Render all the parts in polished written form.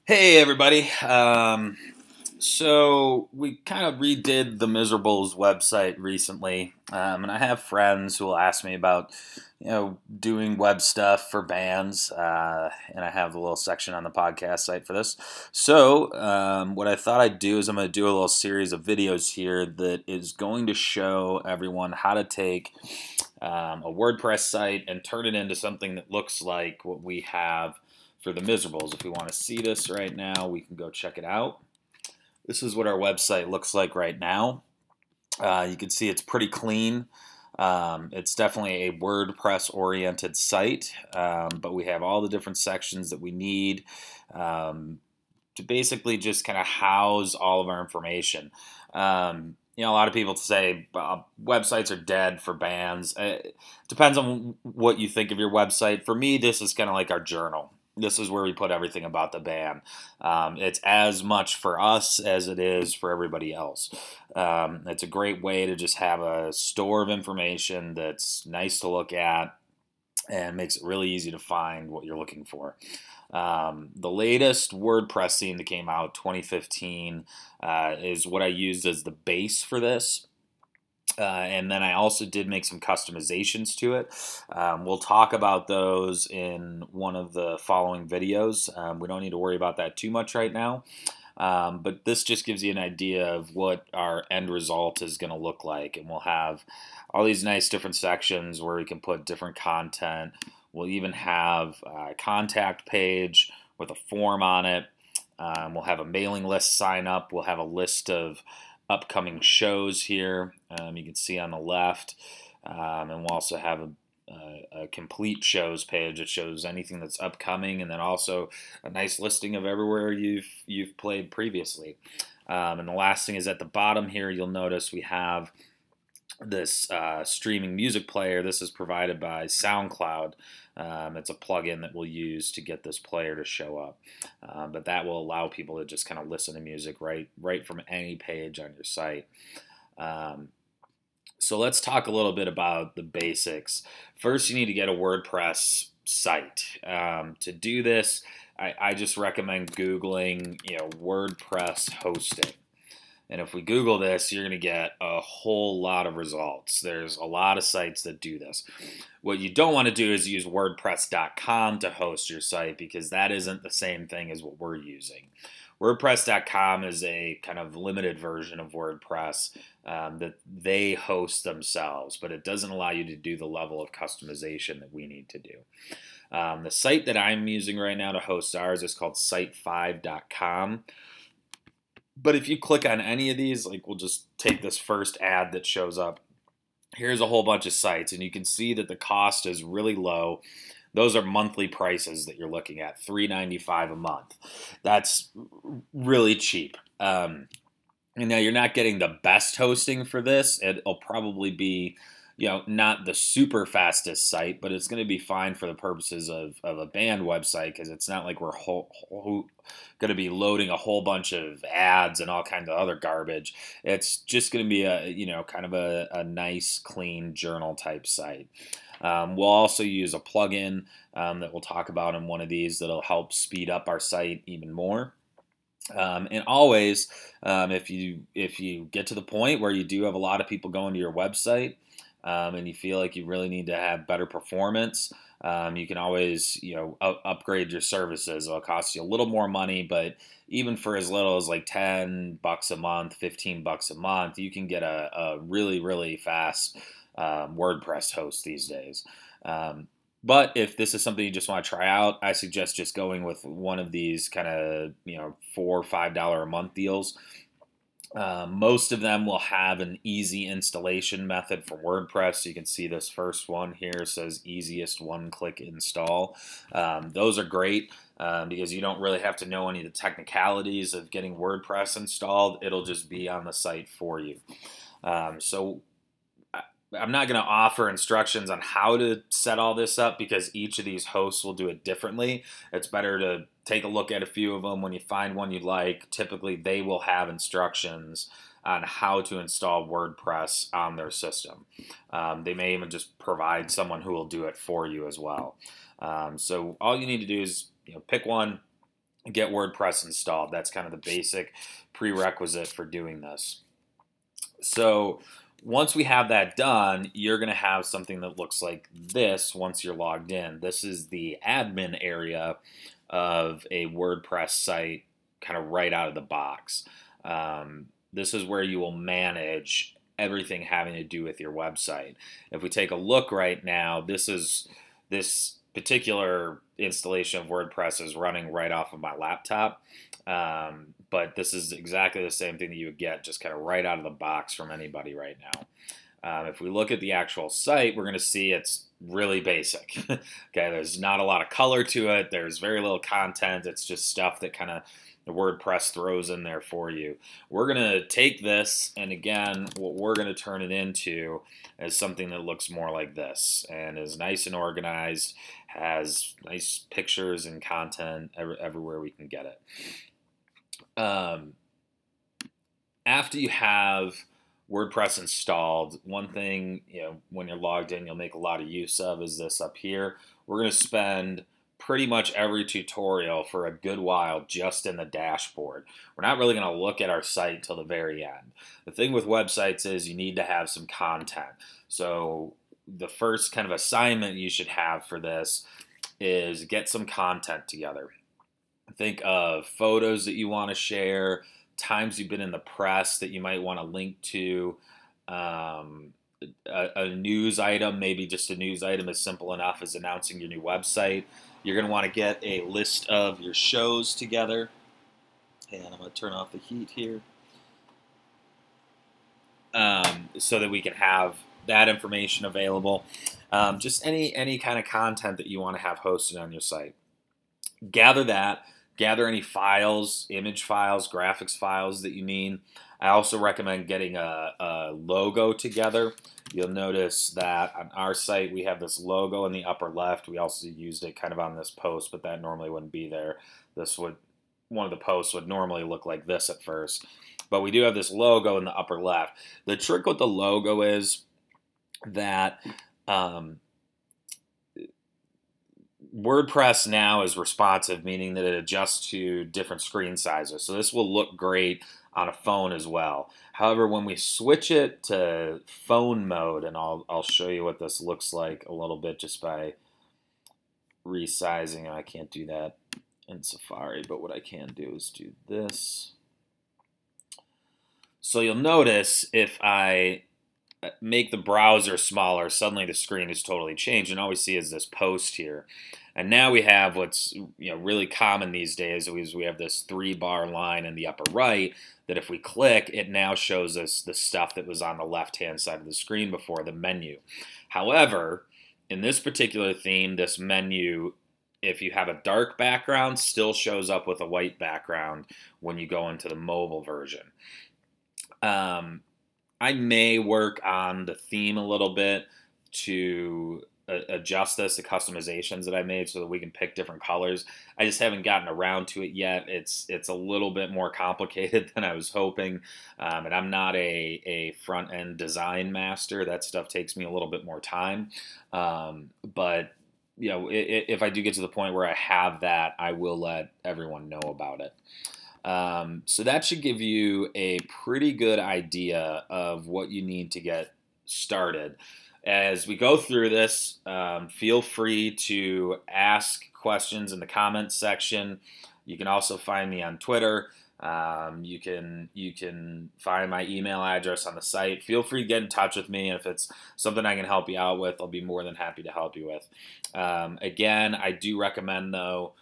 Hey everybody. So we kind of redid the Miserables website recently, and I have friends who will ask me about, doing web stuff for bands, and I have a little section on the podcast site for this. So what I thought I'd do is I'm going to do a little series of videos here that is going to show everyone how to take a WordPress site and turn it into something that looks like what we have for the Miserables. If we want to see this right now, we can go check it out. This is what our website looks like right now. You can see it's pretty clean. It's definitely a WordPress-oriented site, but we have all the different sections that we need to basically just kind of house all of our information. A lot of people say websites are dead for bands. It depends on what you think of your website. For me, this is kind of like our journal. This is where we put everything about the band. It's as much for us as it is for everybody else. It's a great way to just have a store of information that's nice to look at and makes it really easy to find what you're looking for. The latest WordPress theme that came out, 2015, is what I used as the base for this. And then I also did make some customizations to it. We'll talk about those in one of the following videos. We don't need to worry about that too much right now. But this just gives you an idea of what our end result is going to look like. And we'll have all these nice different sections where we can put different content. We'll even have a contact page with a form on it. We'll have a mailing list sign up. We'll have a list of upcoming shows here. You can see on the left. And we'll also have a complete shows page that shows anything that's upcoming, and then also a nice listing of everywhere you've played previously. And the last thing is at the bottom here, you'll notice we have this streaming music player. This is provided by SoundCloud. It's a plugin that we'll use to get this player to show up. But that will allow people to just kind of listen to music right from any page on your site. So let's talk a little bit about the basics. First, you need to get a WordPress site. To do this, I just recommend Googling, WordPress hosting. And if we Google this, you're going to get a whole lot of results. There's a lot of sites that do this. What you don't want to do is use WordPress.com to host your site, because that isn't the same thing as what we're using. WordPress.com is a kind of limited version of WordPress that they host themselves, but it doesn't allow you to do the level of customization that we need to do. The site that I'm using right now to host ours is called site5.com. But if you click on any of these, like we'll just take this first ad that shows up. Here's a whole bunch of sites, and you can see that the cost is really low. Those are monthly prices that you're looking at, $3.95 a month. That's really cheap. And now you're not getting the best hosting for this. It'll probably be, not the super fastest site, but it's going to be fine for the purposes of a band website, because it's not like we're going to be loading a whole bunch of ads and all kinds of other garbage. It's just going to be kind of a nice, clean journal type site. We'll also use a plugin that we'll talk about in one of these that'll help speed up our site even more. And always, if you get to the point where you do have a lot of people going to your website, and you feel like you really need to have better performance, you can always upgrade your services. It'll cost you a little more money, but even for as little as like $10 a month, $15 a month, you can get a really, really fast WordPress host these days. But if this is something you just want to try out, I suggest just going with one of these kind of $4 or $5 a month deals. Most of them will have an easy installation method for WordPress. You can see this first one here says easiest one-click install. Those are great because you don't really have to know any of the technicalities of getting WordPress installed. It'll just be on the site for you. So I'm not going to offer instructions on how to set all this up, because each of these hosts will do it differently. It's better to take a look at a few of them. When you find one you like, typically they will have instructions on how to install WordPress on their system. They may even just provide someone who will do it for you as well. So all you need to do is pick one, get WordPress installed. That's kind of the basic prerequisite for doing this. So once we have that done, you're going to have something that looks like this once you're logged in. This is the admin area of a WordPress site, kind of right out of the box. This is where you will manage everything having to do with your website. If we take a look right now, this particular installation of WordPress is running right off of my laptop. But this is exactly the same thing that you would get just kind of right out of the box from anybody right now. If we look at the actual site, we're going to see it's really basic. Okay, there's not a lot of color to it. There's very little content. It's just stuff that kind of the WordPress throws in there for you. We're going to take this, and again, what we're going to turn it into is something that looks more like this and is nice and organized, has nice pictures and content everywhere we can get it. After you have WordPress installed, one thing, when you're logged in, you'll make a lot of use of is this up here. We're going to spend pretty much every tutorial for a good while just in the dashboard. We're not really going to look at our site till the very end. The thing with websites is you need to have some content. So the first kind of assignment you should have for this is get some content together. Think of photos that you want to share, times you've been in the press that you might want to link to, a news item, maybe just a news item is simple enough as announcing your new website. You're going to want to get a list of your shows together. And I'm going to turn off the heat here so that we can have that information available. Just any kind of content that you want to have hosted on your site. Gather that. Gather any files, image files, graphics files that you need. I also recommend getting a logo together. You'll notice that on our site we have this logo in the upper left. We also used it kind of on this post, but that normally wouldn't be there. One of the posts would normally look like this at first. But we do have this logo in the upper left. The trick with the logo is that WordPress now is responsive, meaning that it adjusts to different screen sizes. So this will look great on a phone as well. However, when we switch it to phone mode, and I'll show you what this looks like a little bit just by resizing. I can't do that in Safari, but what I can do is do this. So you'll notice if I make the browser smaller, suddenly the screen is totally changed, and all we see is this post here. And now we have what's really common these days is we have this 3-bar line in the upper right that if we click, it now shows us the stuff that was on the left-hand side of the screen before, the menu. However, in this particular theme, this menu, if you have a dark background, still shows up with a white background when you go into the mobile version. I may work on the theme a little bit to adjust this, the customizations that I made so that we can pick different colors. I just haven't gotten around to it yet. It's a little bit more complicated than I was hoping, and I'm not a front-end design master. That stuff takes me a little bit more time, but if I do get to the point where I have that, I will let everyone know about it. So that should give you a pretty good idea of what you need to get started. As we go through this, feel free to ask questions in the comments section. You can also find me on Twitter. You can find my email address on the site. Feel free to get in touch with me, and if it's something I can help you out with, I'll be more than happy to help you with. Again, I do recommend, though,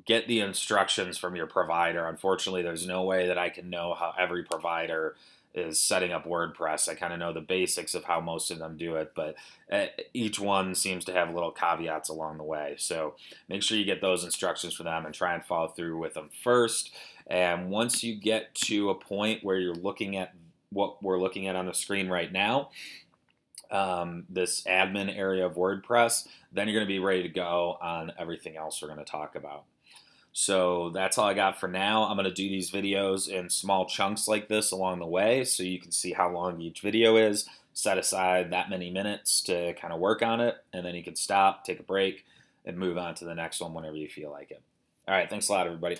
get the instructions from your provider. Unfortunately, there's no way that I can know how every provider is setting up WordPress. I kind of know the basics of how most of them do it, but each one seems to have little caveats along the way. So make sure you get those instructions for them and try and follow through with them first. And once you get to a point where you're looking at what we're looking at on the screen right now, this admin area of WordPress, then you're going to be ready to go on everything else we're going to talk about. So that's all I got for now. I'm going to do these videos in small chunks like this along the way so you can see how long each video is. Set aside that many minutes to kind of work on it, and then you can stop, take a break, and move on to the next one whenever you feel like it. All right, thanks a lot, everybody.